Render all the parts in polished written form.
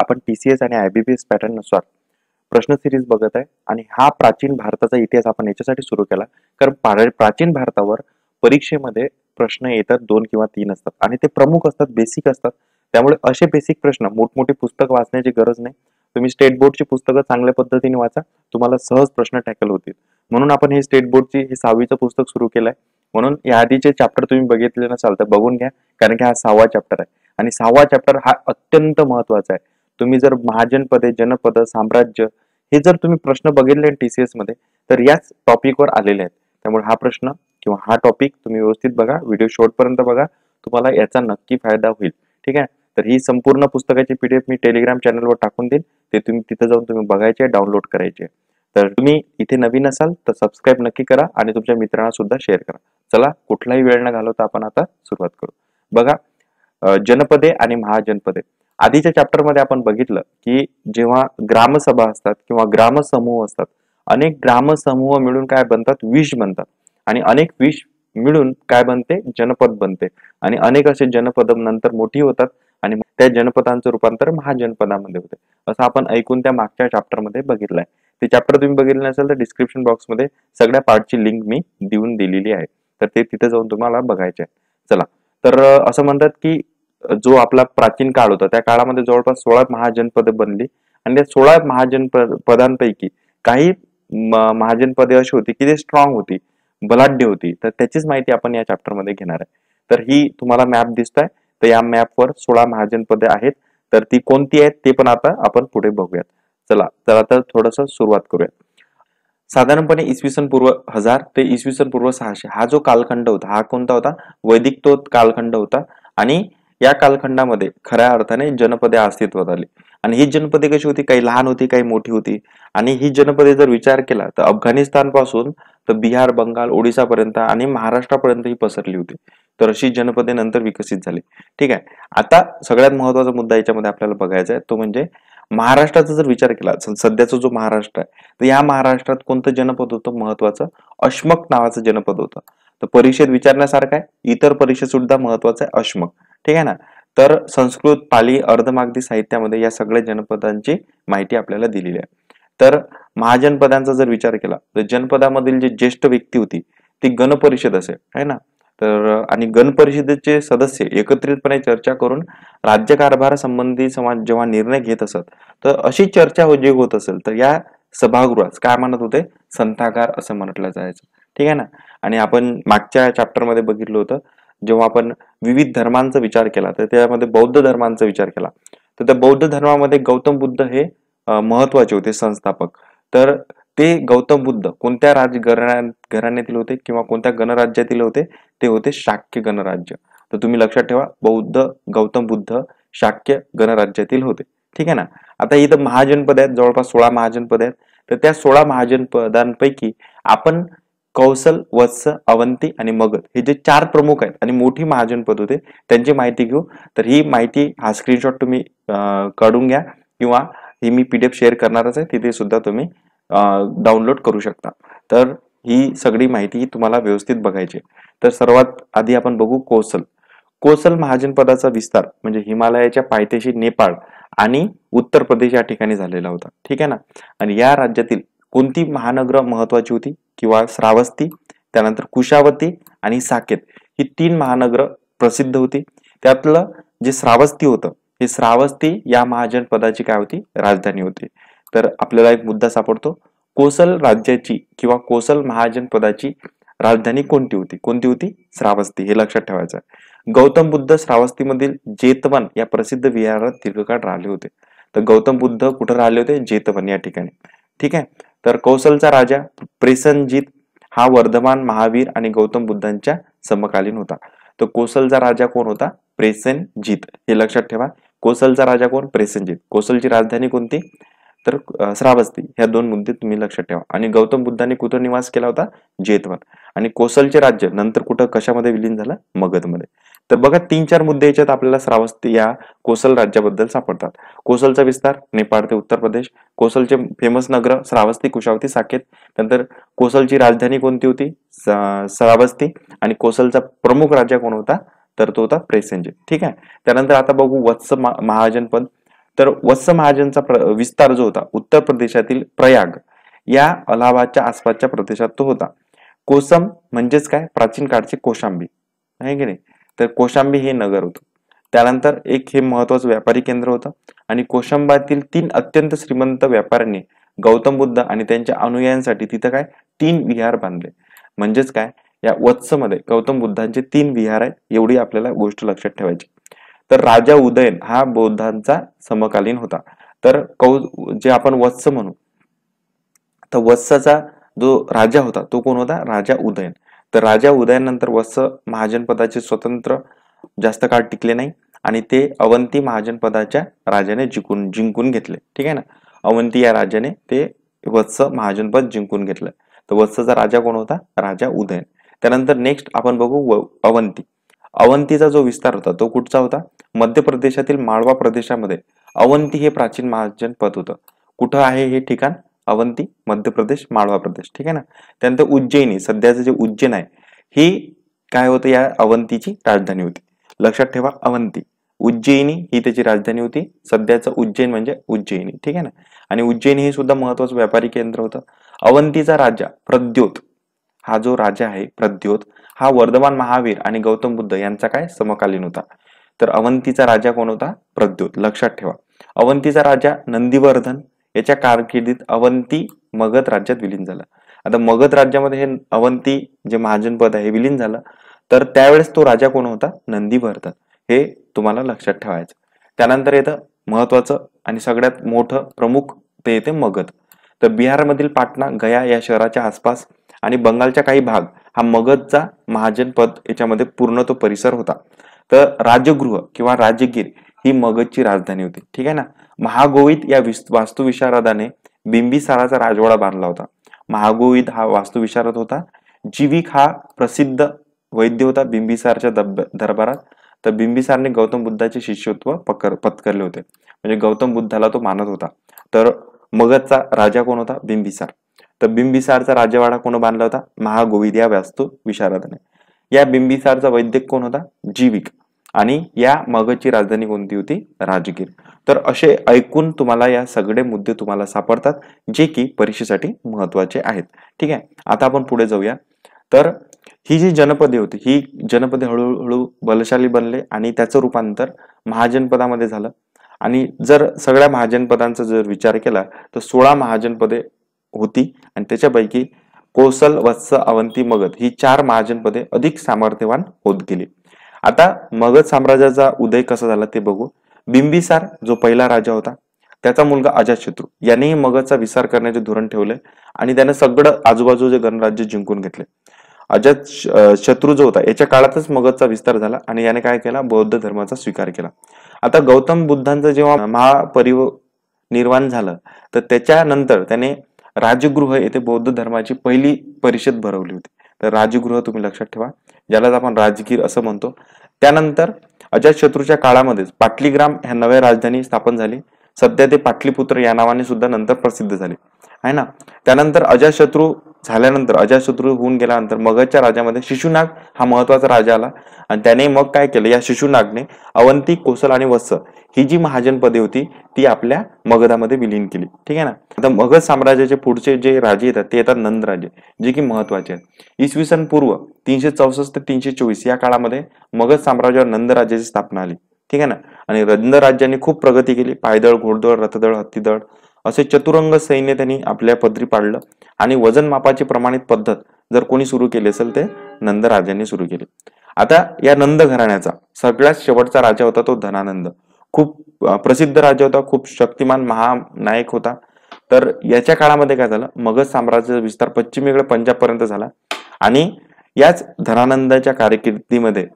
आपण TCS आणि IBPS pattern नुसार प्रश्न सिरीज बघत आहे आणि हा प्राचीन भारताचा इतिहास आपण याच्यासाठी सुरू केला कारण प्राचीन भारतावर परीक्षेमध्ये प्रश्न येतात 2 किंवा 3 असतात आणि ते प्रमुख असतात, बेसिक असतात. त्यामुळे असे बेसिक प्रश्न मोठमोठे पुस्तक वाचण्याची गरज नाही. तुम्ही स्टेट बोर्डची पुस्तकं चांगल्या पद्धतीने वाचा, तुम्हाला सहज प्रश्न टॅकल होतील. म्हणून आपण हे स्टेट बोर्डची हे 6वीचं पुस्तक सुरू केलंय. म्हणून या आधीचे चॅप्टर तुम्ही बघितले नसाल तर बघून घ्या, कारण की हा 6वा चॅप्टर आहे आणि 6वा चॅप्टर हा अत्यंत महत्वाचा आहे. तुम्ही जर महाजनपदे, जनपद, साम्राज्य हे जर तुम्ही प्रश्न बघितले TCS मध्ये तर याच टॉपिकवर आलेले आहेत. त्यामुळे हा प्रश्न किंवा हा टॉपिक तुम्ही व्यवस्थित बघा, व्हिडिओ शेवटपर्यंत बघा, तुम्हाला याचा नक्की फायदा होईल. ठीक आहे. तर ही संपूर्ण पुस्तकाची PDF मी टेलिग्राम चॅनलवर टाकून देईन, ते तुम्ही तिथे जाऊन तुम्ही बघायचे, डाउनलोड करायचे. तर तुम्ही इथे नवीन असाल तर सबस्क्राईब नक्की करा आणि तुमच्या मित्रांना सुद्धा शेअर करा. चला कुठलाही वेळ न घालवता आपण आता सुरुवात करू. बघा, जनपदे आणि महाजनपदे. आधीच्या चॅप्टर मध्ये आपण बघितलं की जेव्हा ग्रामसभा असतात किंवा ग्रामसमूह असतात, अनेक ग्रामसमूह मिळून काय बनतात, विष बनतात आणि अनेक विष मिळून काय बनते, जनपद बनते आणि अनेक असे जनपद नंतर मोठी होतात आणि त्या जनपदांचं रूपांतर महाजनपदामध्ये होते. असं आपण ऐकून त्या मागच्या चॅप्टर मध्ये बघितलंय. ते चॅप्टर तुम्ही बघितलं नसेल तर डिस्क्रिप्शन बॉक्स मध्ये सगळ्या पार्टची लिंक मी देऊन दिलेली आहे, तर ते तिथे जाऊन तुम्हाला बघायचे आहे. चला, तर असं म्हणतात की जो आपला प्राचीन काळ होता त्या काळामध्ये जवळपास 16 महाजनपदे बनली आणि त्या 16 महाजनपदांपैकी काही महाजनपदे अशी होती की ते स्ट्रॉंग होती, बलाढ्य होती. तर त्याचीच माहिती आपण या चॅप्टर मध्ये घेणार आहे. तर ही तुम्हाला मॅप दिसतोय, तर या मॅपवर 16 महाजनपदे आहेत. तर ती कोणती आहेत ते पण आता आपण पुढे बघूयात. चला तर आता थोडस सुरुवात करूया. साधारणपणे इसवी सन पूर्व 1000 ते इसवी सन पूर्व 600 हा जो कालखंड होता, हा कोणता होता, वैदिक तो कालखंड होता आणि या कालखंडामध्ये खऱ्या अर्थाने जनपदे अस्तित्वात आली. आणि ही जनपदे कशी होती, काही लहान होती, काही मोठी होती. आणि ही जनपदे जर विचार केला तर अफगाणिस्तान पासून तर बिहार, बंगाल, ओडिसा पर्यंत आणि महाराष्ट्रापर्यंत ही पसरली होती. तर अशी जनपदे नंतर विकसित झाली. ठीक आहे. आता सगळ्यात महत्वाचा मुद्दा याच्यामध्ये आपल्याला बघायचा आहे, तो म्हणजे महाराष्ट्राचा जर विचार केला, सध्याचा जो महाराष्ट्र आहे, तर या महाराष्ट्रात कोणतं जनपद होतं महत्वाचं, अश्मक नावाचं जनपद होतं. तर परीक्षेत विचारण्यासारखं आहे, इतर परीक्षेत सुद्धा महत्वाचं आहे अश्मक. ठीक आहे ना. तर संस्कृत, पाली, अर्धमागधी साहित्यामध्ये या सगळ्या जनपदांची माहिती आपल्याला दिलेली आहे. तर महाजनपदांचा जर विचार केला तर जनपदामधील जी ज्येष्ठ व्यक्ती होती ती गणपरिषद असेल, आहे ना. तर आणि गणपरिषदेचे सदस्य एकत्रितपणे चर्चा करून राज्यकारभार संबंधी समाज जेव्हा निर्णय घेत असत, तर अशी चर्चा जी होत असेल तर या सभागृहास काय म्हणत होते, संथागार असं म्हटलं जायचं. ठीक आहे ना. आणि आपण मागच्या चॅप्टर मध्ये बघितलं होतं, जेव्हा आपण विविध धर्मांचा विचार केला तर त्यामध्ये बौद्ध धर्मांचा विचार केला, तर त्या बौद्ध धर्मामध्ये गौतम बुद्ध हे महत्वाचे होते संस्थापक. तर ते गौतम बुद्ध कोणत्या घराण्यातील होते किंवा कोणत्या गणराज्यातील होते, ते होते शाक्य गणराज्य. तर तुम्ही लक्षात ठेवा, बौद्ध गौतम बुद्ध शाक्य गणराज्यातील होते. ठीक आहे ना. आता इथं महाजनपद आहेत, जवळपास 16 महाजनपद आहेत. तर त्या 16 महाजनपदांपैकी आपण कौसल, वत्स, अवंती आणि मगध हे जे 4 प्रमुख आहेत आणि मोठी महाजनपद होते त्यांची माहिती घेऊ. तर ही माहिती, हा स्क्रीनशॉट तुम्ही काढून घ्या किंवा ही मी PDF शेअर करणारच आहे, तिथे सुद्धा तुम्ही डाउनलोड करू शकता. तर ही सगळी माहिती तुम्हाला व्यवस्थित बघायची. तर सर्वात आधी आपण बघू कोसल. कोसल महाजनपदाचा विस्तार म्हणजे हिमालयाच्या पायथ्याशी नेपाळ आणि उत्तर प्रदेश या ठिकाणी झालेला होता. ठीक आहे ना. आणि या राज्यातील कोणती महानगर महत्वाची होती किंवा श्रावस्ती, त्यानंतर कुशावती आणि साकेत ही 3 महानगर प्रसिद्ध होती. त्यातलं जे श्रावस्ती होतं, हे श्रावस्ती या महाजनपदाची काय होती, राजधानी होती. तर आपल्याला एक मुद्दा सापडतो, कोसल राज्याची किंवा कोसल महाजनपदाची राजधानी कोणती होती, कोणती होती, श्रावस्ती. हे लक्षात ठेवायचं आहे. गौतम बुद्ध श्रावस्तीमधील जेतवन या प्रसिद्ध विहारात दीर्घकाळ राहिले होते. तर गौतम बुद्ध कुठे राहिले होते, जेतवन या ठिकाणी. ठीक आहे. तर कौसलचा राजा प्रेसनजीत हा वर्धमान, महावीर आणि गौतम बुद्धांच्या समकालीन होता. तर कोसलचा राजा कोण होता, प्रेसनजीत. हे लक्षात ठेवा. कोसलचा राजा कोण, प्रेसनजीत. कोसलची राजधानी कोणती, तर श्रावस्ती. ह्या 2 मुद्दे तुम्ही लक्षात ठेवा. आणि गौतम बुद्धांनी कुठं निवास केला होता, जेतवन. आणि कोसलचे राज्य नंतर कुठं कशामध्ये विलीन झालं, मगधमध्ये. तर बघा 3-4 मुद्दे याच्यात आपल्याला श्रावस्ती या कोसल राज्याबद्दल सापडतात. कोसलचा विस्तार नेपाळ ते उत्तर प्रदेश, कोसलचे फेमस नगर श्रावस्ती, कुशावती, साकेत. नंतर कोसलची राजधानी कोणती होती, श्रावस्ती. आणि कोसलचा प्रमुख राजा कोण होता, तर तो होता प्रेसनजीत. ठीक आहे. त्यानंतर आता बघू वत्स महाजनपद. तर वत्स महाजनचा विस्तार जो होता उत्तर प्रदेशातील प्रयाग या अलाहाबादच्या आसपासच्या प्रदेशात तो होता. कोसम म्हणजेच काय, प्राचीन काळचे कोशांबी आहे की नाही. तर कोशांबी हे नगर होतं. त्यानंतर एक हे महत्वाचं व्यापारी केंद्र होतं आणि कोशंबातील 3 अत्यंत श्रीमंत व्यापाऱ्यांनी गौतम बुद्ध आणि त्यांच्या अनुयायांसाठी तिथं काय 3 विहार बांधले. म्हणजेच काय, या वत्समध्ये गौतम बुद्धांचे 3 विहार आहेत, एवढी आपल्याला गोष्ट लक्षात ठेवायची. तर राजा उदयन हा बौद्धांचा समकालीन होता. तर जे आपण वत्स म्हणू, तर वत्साचा जो राजा होता तो कोण होता, राजा उदयन. तर राजा उदयन नंतर वत्स महाजनपदाचे स्वतंत्र जास्त काळ टिकले नाही आणि ते अवंती महाजनपदाच्या राजाने जिंकून घेतले. ठीक आहे ना. अवंती या राजाने ते वत्स महाजनपद जिंकून घेतलं. तर वत्सचा राजा कोण होता, राजा उदयन. त्यानंतर नेक्स्ट आपण बघू अवंती. अवंतीचा जो विस्तार होता तो कुठचा होता, मध्य प्रदेशातील माळवा प्रदेशामध्ये अवंती हे प्राचीन महाजनपद होतं. कुठं आहे हे ठिकाण, अवंती, मध्य प्रदेश, माळवा प्रदेश. ठीक आहे ना. त्यानंतर उज्जैनी, सध्याचं जे उज्जैन आहे ही काय होतं, या अवंतीची राजधानी होती. लक्षात ठेवा, अवंती, उज्जैनी ही त्याची राजधानी होती. सध्याचं उज्जैन म्हणजे उज्जैनी. ठीक आहे ना. आणि उज्जैनी हे सुद्धा महत्वाचं व्यापारी केंद्र होतं. अवंतीचा राजा प्रद्योत, हा जो राजा आहे प्रद्योत, हा वर्धमान महावीर आणि गौतम बुद्ध यांचा काय समकालीन होता. तर अवंतीचा राजा कोण होता, प्रद्योत. लक्षात ठेवा. अवंतीचा राजा नंदीवर्धन याच्या कारकिर्दीत अवंती मगध राज्यात विलीन झाला. आता मगध राज्यामध्ये हे अवंती जे महाजनपद आहे विलीन झालं. तर त्यावेळेस तो राजा कोण होता, नंदीवर्धन. हे तुम्हाला लक्षात ठेवायचं. त्यानंतर येतं महत्वाचं आणि सगळ्यात मोठं प्रमुख, ते येते मगध. तर बिहारमधील पाटणा, गया या शहराच्या आसपास आणि बंगालचा काही भाग हा मगधचा महाजनपद याच्यामध्ये पूर्ण तो परिसर होता. तर राजगृह किंवा राजगीर ही मगधची राजधानी होती. ठीक आहे ना. महागोविद या वास्तुविशारदाने बिंबिसाराचा राजवाडा बांधला होता. महागोविद हा वास्तुविशारद होता. जीविक हा प्रसिद्ध वैद्य होता बिंबिसारच्या दरबारात. तर बिंबिसारने गौतम बुद्धाचे शिष्यत्व पत्करले होते, म्हणजे गौतम बुद्धाला तो मानत होता. तर मगधचा राजा कोण होता, बिंबिसार. तर बिंबिसारचा राजवाडा कोण बांधला होता, महागोविद या वास्तुविशारदाने. या बिंबिसारचा वैद्य कोण होता, जीविक. आणि या मगधची राजधानी कोणती होती, राजगीर. तर असे ऐकून तुम्हाला या सगळे मुद्दे तुम्हाला सापडतात जे की परीक्षेसाठी महत्वाचे आहेत. ठीक आहे. आता आपण पुढे जाऊया. तर ही जी जनपदे होती ही जनपदे हळूहळू बलशाली बनले आणि त्याचं रूपांतर महाजनपदामध्ये झालं. आणि जर सगळ्या महाजनपदांचा जर विचार केला तर 16 महाजनपदे होती आणि त्याच्यापैकी कोसल, वत्स, अवंती, मगध ही 4 महाजनपदे अधिक सामर्थ्यवान होत गेली. आता मगध साम्राज्याचा उदय कसा झाला ते बघू. बिंबिसार जो पहिला राजा होता त्याचा मुलगा अजातशत्रू यानेही मगधचा विस्तार करण्याचे धोरण ठेवले आणि त्याने सगळं आजूबाजूचे गणराज्य जिंकून घेतले. अजात शत्रू जो होता याच्या काळातच मगधचा विस्तार झाला आणि याने काय केला, बौद्ध धर्माचा स्वीकार केला. आता गौतम बुद्धांचं जेव्हा महापरिनिर्वाण झालं तर त्याच्यानंतर त्याने राजगृह येथे बौद्ध धर्माची पहिली परिषद भरवली होती. तर राजगृह तुम्ही लक्षात ठेवा, ज्यालाच आपण राजगीर असं म्हणतो. त्यानंतर अजातशत्रूच्या काळामध्येच पाटलीग्राम ह्या नव्या राजधानी स्थापन झाली. सध्या ते पाटलीपुत्र या नावाने सुद्धा नंतर प्रसिद्ध झाले आहे ना. त्यानंतर अजातशत्रू होऊन गेल्यानंतर मगधच्या राजामध्ये शिशुनाग हा महत्वाचा राजा आला आणि त्याने मग काय केलं, या शिशुनागने अवंती, कोसल आणि वत्स ही जी महाजनपदे होती ती आपल्या मगधामध्ये विलीन केली. ठीक आहे ना. आता मगध साम्राज्याचे पुढचे जे राजे येतात ते येतात नंद राजे, जे की महत्वाचे आहेत. इसवी सन पूर्व 364 ते 324 या काळामध्ये मगध साम्राज्यावर नंद राज्याची स्थापना आली. ठीक आहे ना. आणि नंद राज्यांनी खूप प्रगती केली. पायदळ, घोडदळ, रथदळ, हत्तीदळ असे चतुरंग सैन्य त्यांनी आपल्या पदरी पाडलं आणि वजन मापाची प्रमाणित पद्धत जर कोणी सुरू केली असेल ते नंद राजांनी सुरू केली. आता या नंद घराण्याचा सगळ्यात शेवटचा राजा होता तो धनानंद. खूप प्रसिद्ध राजा होता, खूप शक्तिमान महानायक होता. तर याच्या काळामध्ये काय झालं, मगध साम्राज्याचा विस्तार पश्चिमेकडे पंजाब पर्यंत झाला आणि याच धनानंदाच्या कारकिर्दीमध्ये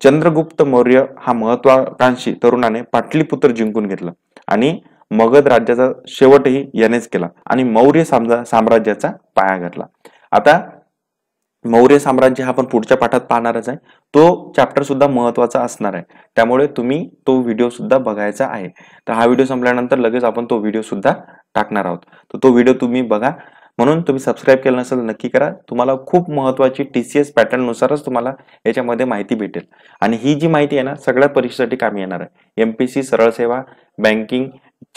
चंद्रगुप्त मौर्य हा महत्वाकांक्षी तरुणाने पाटलीपुत्र जिंकून घेतला आणि मगध राज्याचा शेवटही यानेच केला आणि मौर्य साम्राज्याचा पाया घातला. आता मौर्य साम्राज्य हा आपण पुढच्या पाठात पाहणारच आहे. तो चॅप्टर सुद्धा महत्वाचा असणार आहे, त्यामुळे तुम्ही तो व्हिडिओ सुद्धा बघायचा आहे. तर हा व्हिडिओ संपल्यानंतर लगेच आपण तो व्हिडिओ सुद्धा टाकणार आहोत. तर तो व्हिडिओ तुम्ही बघा. म्हणून तुम्ही सबस्क्राईब केलं नसेल तर नक्की करा. तुम्हाला खूप महत्त्वाची TCS पॅटर्न नुसारच तुम्हाला याच्यामध्ये माहिती भेटेल आणि ही जी माहिती आहे ना सगळ्या परीक्षेसाठी कामी येणार आहे. MPSC, सरळ सेवा, बँकिंग,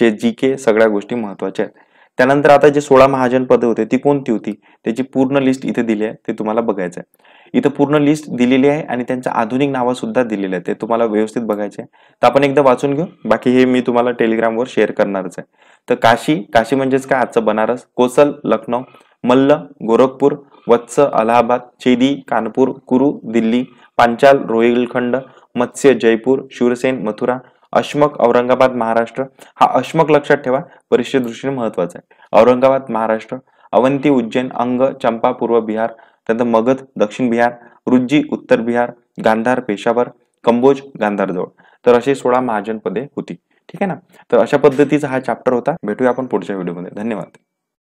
जे GK सगळ्या गोष्टी महत्त्वाच्या आहेत. त्यानंतर आता जे 16 महाजन पदे होते ती कोणती होती त्याची पूर्ण लिस्ट इथे दिली आहे, ते तुम्हाला बघायचं आहे. इथं पूर्ण लिस्ट दिलेली आहे आणि त्यांचं आधुनिक नावं सुद्धा दिलेली आहे, ते तुम्हाला व्यवस्थित बघायचे आहे. तर आपण एकदा वाचून घेऊ, बाकी हे मी तुम्हाला टेलिग्रामवर शेअर करणारच आहे. तर काशी म्हणजेच काय आजचं बनारस, कोसल लखनौ, मल्ल गोरखपूर, वत्स अलाहाबाद, चेदी कानपूर, कुरु दिल्ली, पांचाल रोहिलखंड, मत्स्य जयपूर, शूरसेन मथुरा, अशमक औरंगाबाद महाराष्ट्र. हा अशमक लक्षात ठेवा, परीक्षे दृष्टीने महत्वाचा आहे. औरंगाबाद महाराष्ट्र, अवंती उज्जैन, अंग चंपा पूर्व बिहार, त्यानंतर मगध दक्षिण बिहार, रुज्जी उत्तर बिहार, गांधार पेशावर, कंबोज गांधार जवळ. तर असे 16 महाजन पदे होती. ठीक आहे ना. तर अशा पद्धतीचा हा चॅप्टर होता. भेटूया आपण पुढच्या व्हिडिओमध्ये. धन्यवाद.